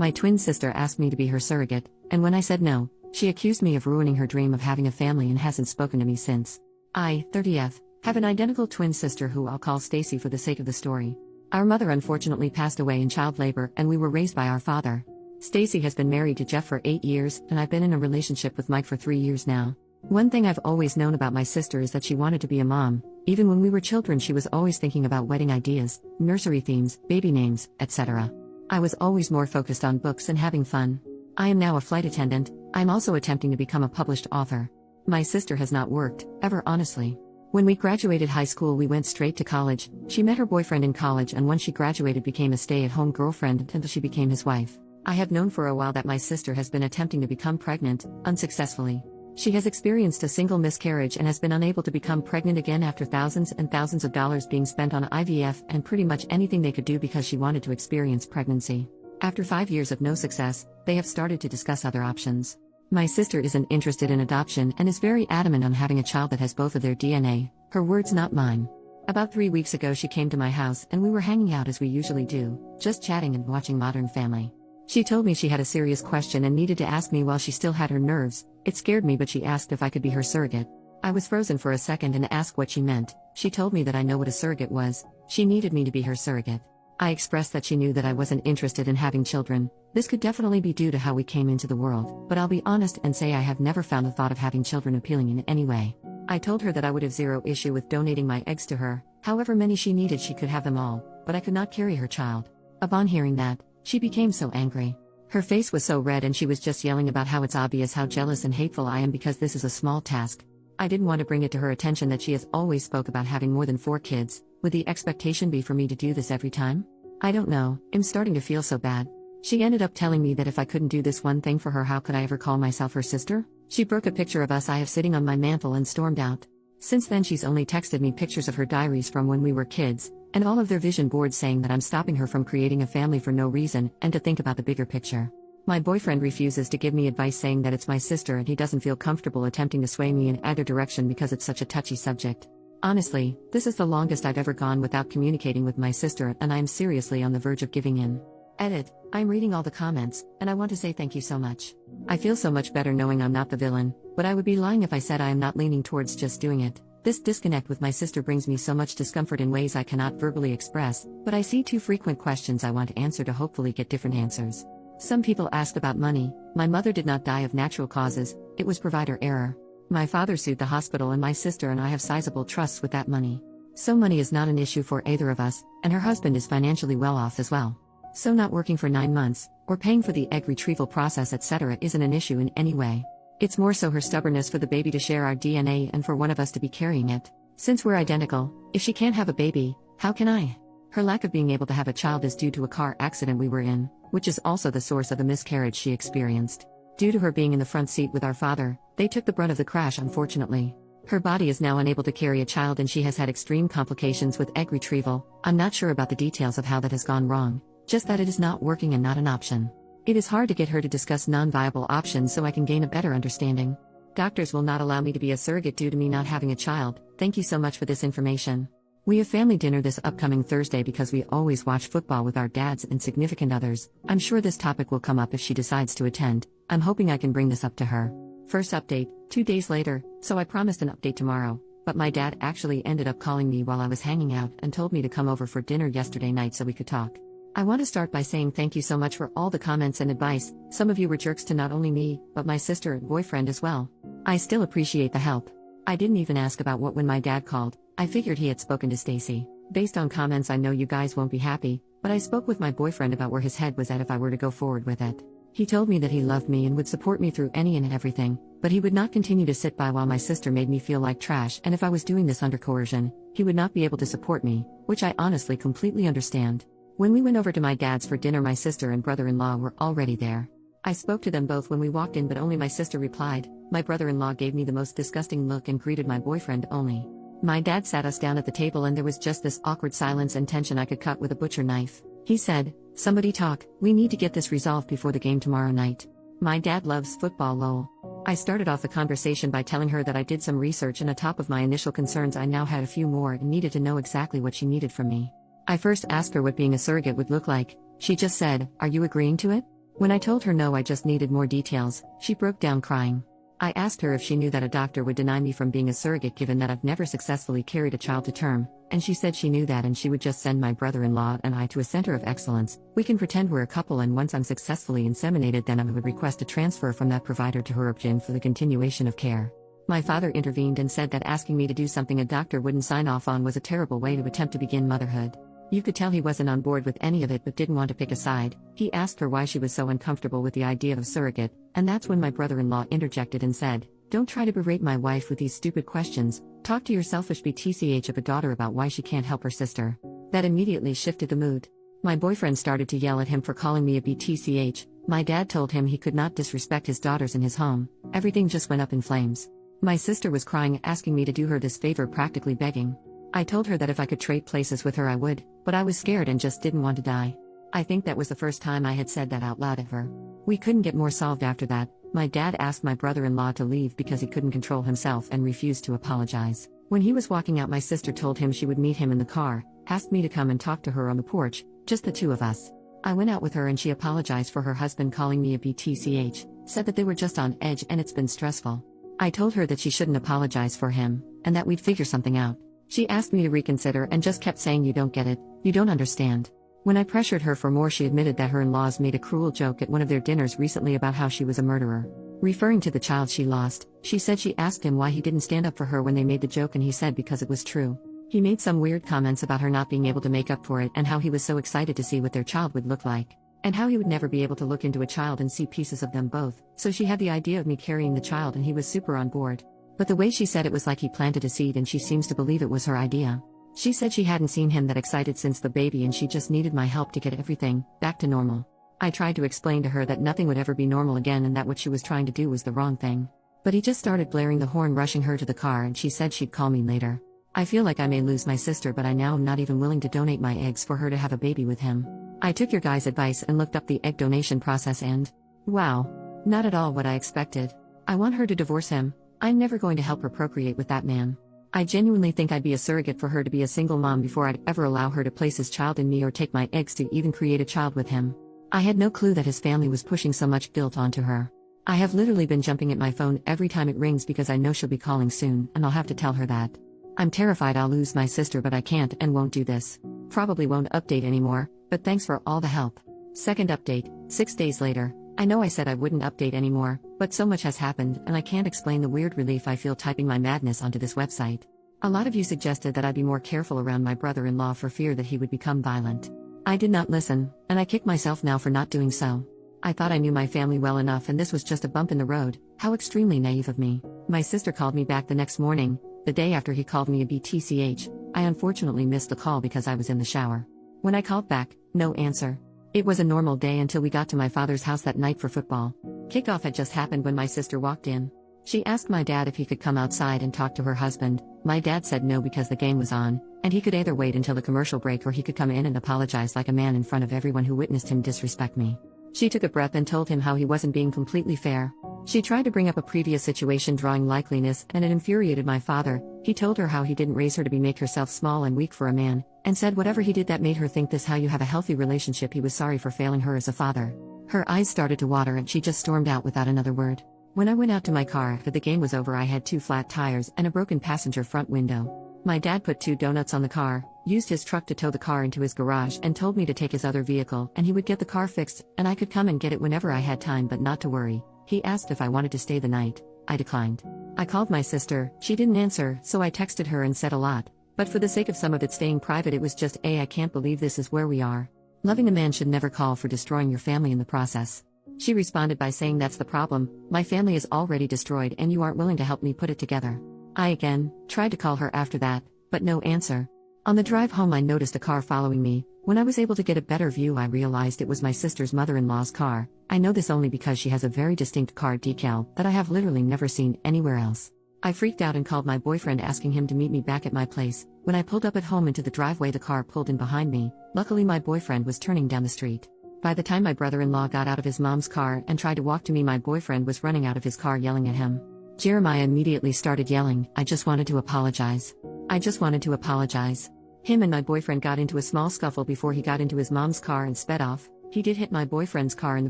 My twin sister asked me to be her surrogate, and when I said no, she accused me of ruining her dream of having a family and hasn't spoken to me since. I, 30th, have an identical twin sister who I'll call Stacy for the sake of the story. Our mother unfortunately passed away in child labor and we were raised by our father. Stacy has been married to Jeff for 8 years and I've been in a relationship with Mike for 3 years now. One thing I've always known about my sister is that she wanted to be a mom. Even when we were children she was always thinking about wedding ideas, nursery themes, baby names, etc. I was always more focused on books and having fun. I am now a flight attendant. I'm also attempting to become a published author. My sister has not worked, ever honestly. When we graduated high school we went straight to college. She met her boyfriend in college and once she graduated became a stay-at-home girlfriend until she became his wife. I have known for a while that my sister has been attempting to become pregnant, unsuccessfully. She has experienced a single miscarriage and has been unable to become pregnant again after thousands and thousands of dollars being spent on IVF and pretty much anything they could do because she wanted to experience pregnancy. After 5 years of no success, they have started to discuss other options. My sister isn't interested in adoption and is very adamant on having a child that has both of their DNA, her words not mine. About 3 weeks ago she came to my house and we were hanging out as we usually do, just chatting and watching Modern Family. She told me she had a serious question and needed to ask me while she still had her nerves. It scared me but she asked if I could be her surrogate. I was frozen for a second and asked what she meant. She told me that I know what a surrogate was. She needed me to be her surrogate. I expressed that she knew that I wasn't interested in having children. This could definitely be due to how we came into the world, but I'll be honest and say I have never found the thought of having children appealing in any way. I told her that I would have zero issue with donating my eggs to her. However many she needed she could have them all, but I could not carry her child. Upon hearing that, she became so angry. Her face was so red and she was just yelling about how it's obvious how jealous and hateful I am because this is a small task. I didn't want to bring it to her attention that she has always spoke about having more than 4 kids. Would the expectation be for me to do this every time? I don't know, I'm starting to feel so bad. She ended up telling me that if I couldn't do this one thing for her how could I ever call myself her sister? She broke a picture of us I have sitting on my mantle and stormed out. Since then she's only texted me pictures of her diaries from when we were kids, and all of their vision boards saying that I'm stopping her from creating a family for no reason and to think about the bigger picture. My boyfriend refuses to give me advice saying that it's my sister and he doesn't feel comfortable attempting to sway me in either direction because it's such a touchy subject. Honestly, this is the longest I've ever gone without communicating with my sister and I'm seriously on the verge of giving in. Edit, I'm reading all the comments, and I want to say thank you so much. I feel so much better knowing I'm not the villain, but I would be lying if I said I am not leaning towards just doing it. This disconnect with my sister brings me so much discomfort in ways I cannot verbally express, but I see 2 frequent questions I want to answer to hopefully get different answers. Some people ask about money. My mother did not die of natural causes, it was provider error. My father sued the hospital and my sister and I have sizable trusts with that money. So money is not an issue for either of us, and her husband is financially well off as well. So not working for 9 months, or paying for the egg retrieval process etc. isn't an issue in any way. It's more so her stubbornness for the baby to share our DNA and for one of us to be carrying it. Since we're identical, if she can't have a baby, how can I? Her lack of being able to have a child is due to a car accident we were in, which is also the source of the miscarriage she experienced. Due to her being in the front seat with our father, they took the brunt of the crash unfortunately. Her body is now unable to carry a child and she has had extreme complications with egg retrieval. I'm not sure about the details of how that has gone wrong, just that it is not working and not an option. It is hard to get her to discuss non-viable options so I can gain a better understanding. Doctors will not allow me to be a surrogate due to me not having a child. Thank you so much for this information. We have family dinner this upcoming Thursday because we always watch football with our dads and significant others. I'm sure this topic will come up if she decides to attend. I'm hoping I can bring this up to her. First update, 2 days later, so I promised an update tomorrow, but my dad actually ended up calling me while I was hanging out and told me to come over for dinner yesterday night so we could talk. I want to start by saying thank you so much for all the comments and advice. Some of you were jerks to not only me, but my sister and boyfriend as well. I still appreciate the help. I didn't even ask about what when my dad called. I figured he had spoken to Stacy. Based on comments I know you guys won't be happy, but I spoke with my boyfriend about where his head was at if I were to go forward with it. He told me that he loved me and would support me through any and everything, but he would not continue to sit by while my sister made me feel like trash, and if I was doing this under coercion, he would not be able to support me, which I honestly completely understand. When we went over to my dad's for dinner my sister and brother-in-law were already there. I spoke to them both when we walked in but only my sister replied. My brother-in-law gave me the most disgusting look and greeted my boyfriend only. My dad sat us down at the table and there was just this awkward silence and tension I could cut with a butcher knife. He said, "Somebody talk, we need to get this resolved before the game tomorrow night." My dad loves football lol. I started off the conversation by telling her that I did some research and on top of my initial concerns I now had a few more and needed to know exactly what she needed from me. I first asked her what being a surrogate would look like. She just said, "Are you agreeing to it?" When I told her no, I just needed more details, she broke down crying. I asked her if she knew that a doctor would deny me from being a surrogate given that I've never successfully carried a child to term, and she said she knew that and she would just send my brother-in-law and I to a center of excellence. We can pretend we're a couple, and once I'm successfully inseminated, then I would request a transfer from that provider to her option for the continuation of care. My father intervened and said that asking me to do something a doctor wouldn't sign off on was a terrible way to attempt to begin motherhood. You could tell he wasn't on board with any of it but didn't want to pick a side. He asked her why she was so uncomfortable with the idea of a surrogate, and that's when my brother-in-law interjected and said, "Don't try to berate my wife with these stupid questions, talk to your selfish BTCH of a daughter about why she can't help her sister." That immediately shifted the mood. My boyfriend started to yell at him for calling me a BTCH, my dad told him he could not disrespect his daughters in his home, everything just went up in flames. My sister was crying, asking me to do her this favor, practically begging. I told her that if I could trade places with her I would, but I was scared and just didn't want to die. I think that was the first time I had said that out loud ever. We couldn't get more solved after that. My dad asked my brother-in-law to leave because he couldn't control himself and refused to apologize. When he was walking out, my sister told him she would meet him in the car, asked me to come and talk to her on the porch, just the two of us. I went out with her and she apologized for her husband calling me a BTCH, said that they were just on edge and it's been stressful. I told her that she shouldn't apologize for him, and that we'd figure something out. She asked me to reconsider and just kept saying, "You don't get it, you don't understand." When I pressured her for more, she admitted that her in-laws made a cruel joke at one of their dinners recently about how she was a murderer. Referring to the child she lost, she said she asked him why he didn't stand up for her when they made the joke, and he said because it was true. He made some weird comments about her not being able to make up for it and how he was so excited to see what their child would look like, and how he would never be able to look into a child and see pieces of them both, so she had the idea of me carrying the child and he was super on board. But the way she said it was like he planted a seed and she seems to believe it was her idea. She said she hadn't seen him that excited since the baby and she just needed my help to get everything back to normal. I tried to explain to her that nothing would ever be normal again and that what she was trying to do was the wrong thing. But he just started blaring the horn, rushing her to the car, and she said she'd call me later. I feel like I may lose my sister, but I now am not even willing to donate my eggs for her to have a baby with him. I took your guys' advice and looked up the egg donation process and, wow, not at all what I expected. I want her to divorce him. I'm never going to help her procreate with that man. I genuinely think I'd be a surrogate for her to be a single mom before I'd ever allow her to place his child in me or take my eggs to even create a child with him. I had no clue that his family was pushing so much guilt onto her. I have literally been jumping at my phone every time it rings because I know she'll be calling soon and I'll have to tell her that. I'm terrified I'll lose my sister, but I can't and won't do this. Probably won't update anymore, but thanks for all the help. Second update, 6 days later. I know I said I wouldn't update anymore, but so much has happened and I can't explain the weird relief I feel typing my madness onto this website. A lot of you suggested that I be more careful around my brother-in-law for fear that he would become violent. I did not listen, and I kick myself now for not doing so. I thought I knew my family well enough and this was just a bump in the road. How extremely naive of me. My sister called me back the next morning, the day after he called me a BTCH. I unfortunately missed the call because I was in the shower. When I called back, no answer. It was a normal day until we got to my father's house that night for football. Kickoff had just happened when my sister walked in. She asked my dad if he could come outside and talk to her husband. My dad said no because the game was on, and he could either wait until the commercial break or he could come in and apologize like a man in front of everyone who witnessed him disrespect me. She took a breath and told him how he wasn't being completely fair. She tried to bring up a previous situation drawing likeliness, and it infuriated my father. He told her how he didn't raise her to make herself small and weak for a man, and said whatever he did that made her think this how you have a healthy relationship, he was sorry for failing her as a father. Her eyes started to water and she just stormed out without another word. When I went out to my car after the game was over, I had 2 flat tires and a broken passenger front window. My dad put 2 donuts on the car, used his truck to tow the car into his garage, and told me to take his other vehicle and he would get the car fixed and I could come and get it whenever I had time, but not to worry. He asked if I wanted to stay the night. I declined. I called my sister, she didn't answer, so I texted her and said a lot. But for the sake of some of it staying private, it was just I can't believe this is where we are. Loving a man should never call for destroying your family in the process. She responded by saying that's the problem, my family is already destroyed and you aren't willing to help me put it together. I again tried to call her after that, but no answer. On the drive home I noticed a car following me. When I was able to get a better view I realized it was my sister's mother-in-law's car. I know this only because she has a very distinct car decal that I have literally never seen anywhere else. I freaked out and called my boyfriend asking him to meet me back at my place. When I pulled up at home into the driveway, the car pulled in behind me. Luckily my boyfriend was turning down the street. By the time my brother-in-law got out of his mom's car and tried to walk to me, my boyfriend was running out of his car yelling at him. Jeremiah immediately started yelling, I just wanted to apologize. I just wanted to apologize. Him and my boyfriend got into a small scuffle before he got into his mom's car and sped off. He did hit my boyfriend's car in the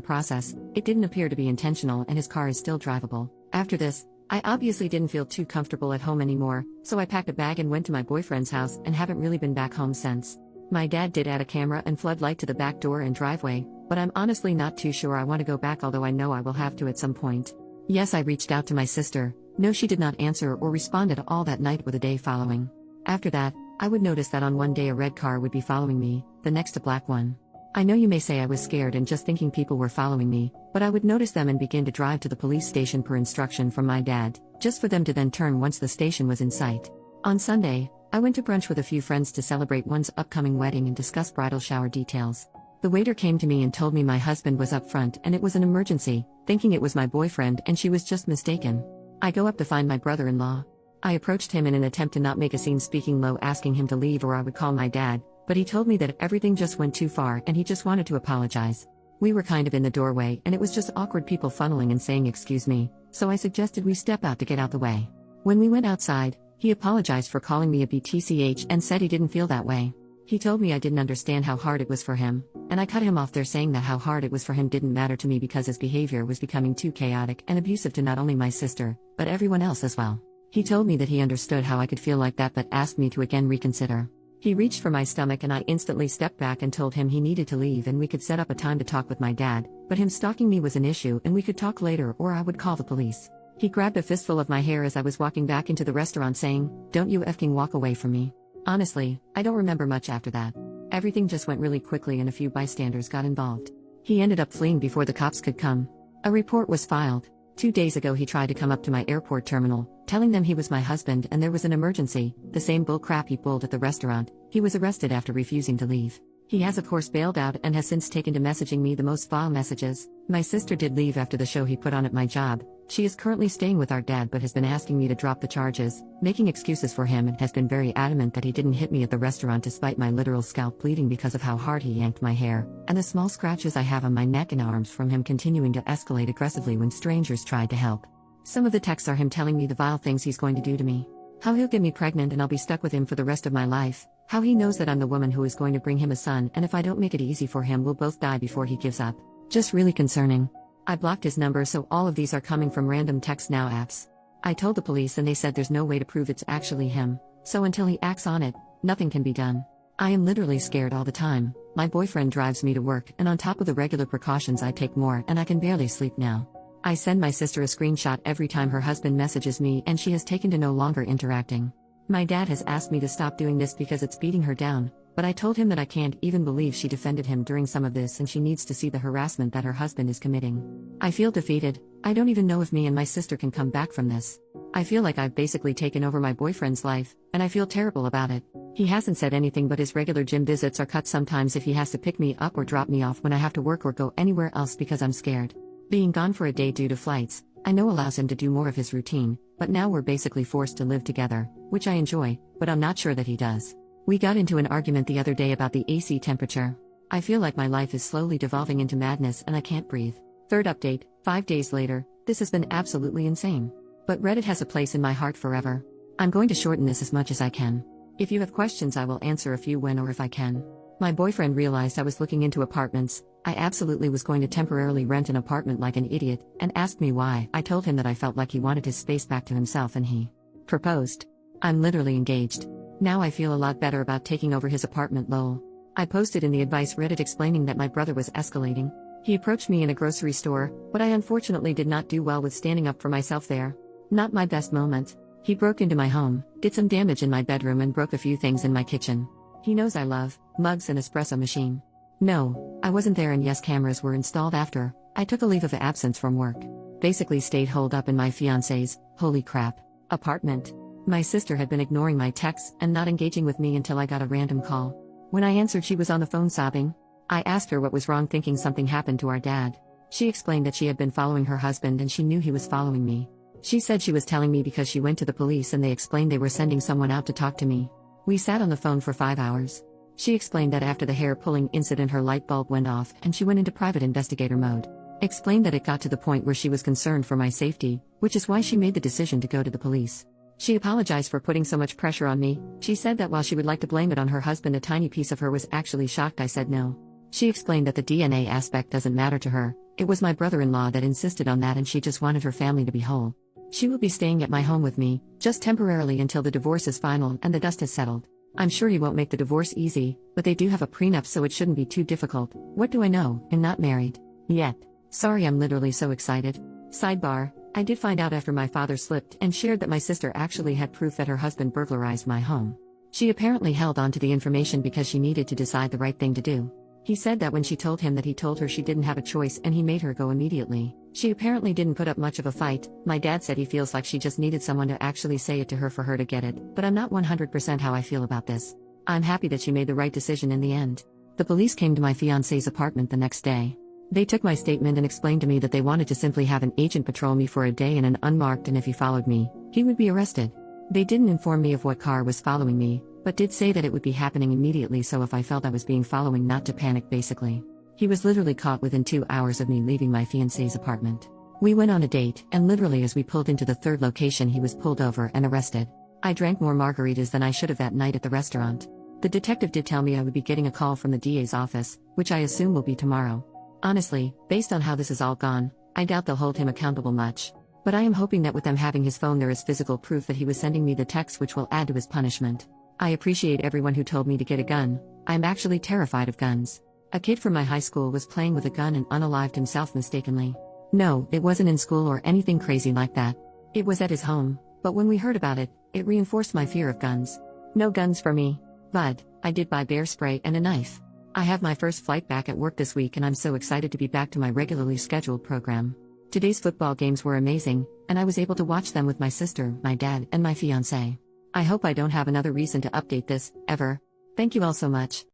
process. It didn't appear to be intentional and his car is still drivable. After this, I obviously didn't feel too comfortable at home anymore, so I packed a bag and went to my boyfriend's house and haven't really been back home since. My dad did add a camera and floodlight to the back door and driveway, but I'm honestly not too sure I want to go back, although I know I will have to at some point. Yes, I reached out to my sister. No, she did not answer or respond at all that night or the day following. After that, I would notice that on one day a red car would be following me, the next a black one. I know you may say I was scared and just thinking people were following me, but I would notice them and begin to drive to the police station per instruction from my dad, just for them to then turn once the station was in sight. On Sunday, I went to brunch with a few friends to celebrate one's upcoming wedding and discuss bridal shower details. The waiter came to me and told me my husband was up front and it was an emergency, thinking it was my boyfriend and she was just mistaken. I go up to find my brother-in-law. I approached him in an attempt to not make a scene, speaking low, asking him to leave or I would call my dad, but he told me that everything just went too far and he just wanted to apologize. We were kind of in the doorway and it was just awkward people funneling and saying excuse me, so I suggested we step out to get out the way. When we went outside, he apologized for calling me a BTCH and said he didn't feel that way. He told me I didn't understand how hard it was for him, and I cut him off there, saying that how hard it was for him didn't matter to me because his behavior was becoming too chaotic and abusive to not only my sister, but everyone else as well. He told me that he understood how I could feel like that but asked me to again reconsider. He reached for my stomach and I instantly stepped back and told him he needed to leave and we could set up a time to talk with my dad, but him stalking me was an issue and we could talk later or I would call the police. He grabbed a fistful of my hair as I was walking back into the restaurant, saying, "Don't you effing walk away from me." Honestly, I don't remember much after that. Everything just went really quickly and a few bystanders got involved. He ended up fleeing before the cops could come. A report was filed. 2 days ago he tried to come up to my airport terminal, telling them he was my husband and there was an emergency, the same bull crap he pulled at the restaurant. He was arrested after refusing to leave. He has of course bailed out and has since taken to messaging me the most vile messages. My sister did leave after the show he put on at my job. She is currently staying with our dad but has been asking me to drop the charges, making excuses for him, and has been very adamant that he didn't hit me at the restaurant despite my literal scalp bleeding because of how hard he yanked my hair, and the small scratches I have on my neck and arms from him continuing to escalate aggressively when strangers tried to help. Some of the texts are him telling me the vile things he's going to do to me. How he'll get me pregnant and I'll be stuck with him for the rest of my life. How he knows that I'm the woman who is going to bring him a son, and if I don't make it easy for him we'll both die before he gives up. Just really concerning. I blocked his number, so all of these are coming from random text now apps. I told the police and they said there's no way to prove it's actually him, so until he acts on it, nothing can be done. I am literally scared all the time. My boyfriend drives me to work and on top of the regular precautions I take more, and I can barely sleep now. I send my sister a screenshot every time her husband messages me and she has taken to no longer interacting. My dad has asked me to stop doing this because it's beating her down, but I told him that I can't even believe she defended him during some of this and she needs to see the harassment that her husband is committing. I feel defeated. I don't even know if me and my sister can come back from this. I feel like I've basically taken over my boyfriend's life, and I feel terrible about it. He hasn't said anything, but his regular gym visits are cut sometimes if he has to pick me up or drop me off when I have to work or go anywhere else because I'm scared. Being gone for a day due to flights, I know allows him to do more of his routine, but now we're basically forced to live together, which I enjoy, but I'm not sure that he does. We got into an argument the other day about the AC temperature. I feel like my life is slowly devolving into madness and I can't breathe. Third update, 5 days later. This has been absolutely insane. But Reddit has a place in my heart forever. I'm going to shorten this as much as I can. If you have questions I will answer a few when or if I can. My boyfriend realized I was looking into apartments. I absolutely was going to temporarily rent an apartment like an idiot, and asked me why. I told him that I felt like he wanted his space back to himself and he proposed. I'm literally engaged. Now I feel a lot better about taking over his apartment, lol. I posted in the advice Reddit explaining that my brother was escalating. He approached me in a grocery store, but I unfortunately did not do well with standing up for myself there. Not my best moment. He broke into my home, did some damage in my bedroom and broke a few things in my kitchen. He knows I love mugs and espresso machine. No, I wasn't there, and yes, cameras were installed after I took a leave of absence from work. Basically stayed holed up in my fiance's, holy crap, apartment. My sister had been ignoring my texts and not engaging with me until I got a random call. When I answered she was on the phone sobbing. I asked her what was wrong, thinking something happened to our dad. She explained that she had been following her husband and she knew he was following me. She said she was telling me because she went to the police and they explained they were sending someone out to talk to me. We sat on the phone for 5 hours. She explained that after the hair pulling incident her light bulb went off and she went into private investigator mode. Explained that it got to the point where she was concerned for my safety, which is why she made the decision to go to the police. She apologized for putting so much pressure on me. She said that while she would like to blame it on her husband, a tiny piece of her was actually shocked I said no. She explained that the DNA aspect doesn't matter to her, it was my brother-in-law that insisted on that and she just wanted her family to be whole. She will be staying at my home with me, just temporarily until the divorce is final and the dust has settled. I'm sure he won't make the divorce easy, but they do have a prenup so it shouldn't be too difficult. What do I know? I'm not married. Yet. Sorry, I'm literally so excited. Sidebar, I did find out after my father slipped and shared that my sister actually had proof that her husband burglarized my home. She apparently held on to the information because she needed to decide the right thing to do. He said that when she told him that he told her she didn't have a choice and he made her go immediately. She apparently didn't put up much of a fight. My dad said he feels like she just needed someone to actually say it to her for her to get it, but I'm not 100% how I feel about this. I'm happy that she made the right decision in the end. The police came to my fiancé's apartment the next day. They took my statement and explained to me that they wanted to simply have an agent patrol me for a day in an unmarked and if he followed me, he would be arrested. They didn't inform me of what car was following me, but did say that it would be happening immediately so if I felt I was being following not to panic basically. He was literally caught within 2 hours of me leaving my fiancé's apartment. We went on a date, and literally as we pulled into the third location he was pulled over and arrested. I drank more margaritas than I should have that night at the restaurant. The detective did tell me I would be getting a call from the DA's office, which I assume will be tomorrow. Honestly, based on how this has all gone, I doubt they'll hold him accountable much. But I am hoping that with them having his phone there is physical proof that he was sending me the text which will add to his punishment. I appreciate everyone who told me to get a gun. I'm actually terrified of guns. A kid from my high school was playing with a gun and unalived himself mistakenly. No, it wasn't in school or anything crazy like that. It was at his home, but when we heard about it, it reinforced my fear of guns. No guns for me. But I did buy bear spray and a knife. I have my first flight back at work this week and I'm so excited to be back to my regularly scheduled program. Today's football games were amazing, and I was able to watch them with my sister, my dad, and my fiancé. I hope I don't have another reason to update this, ever. Thank you all so much.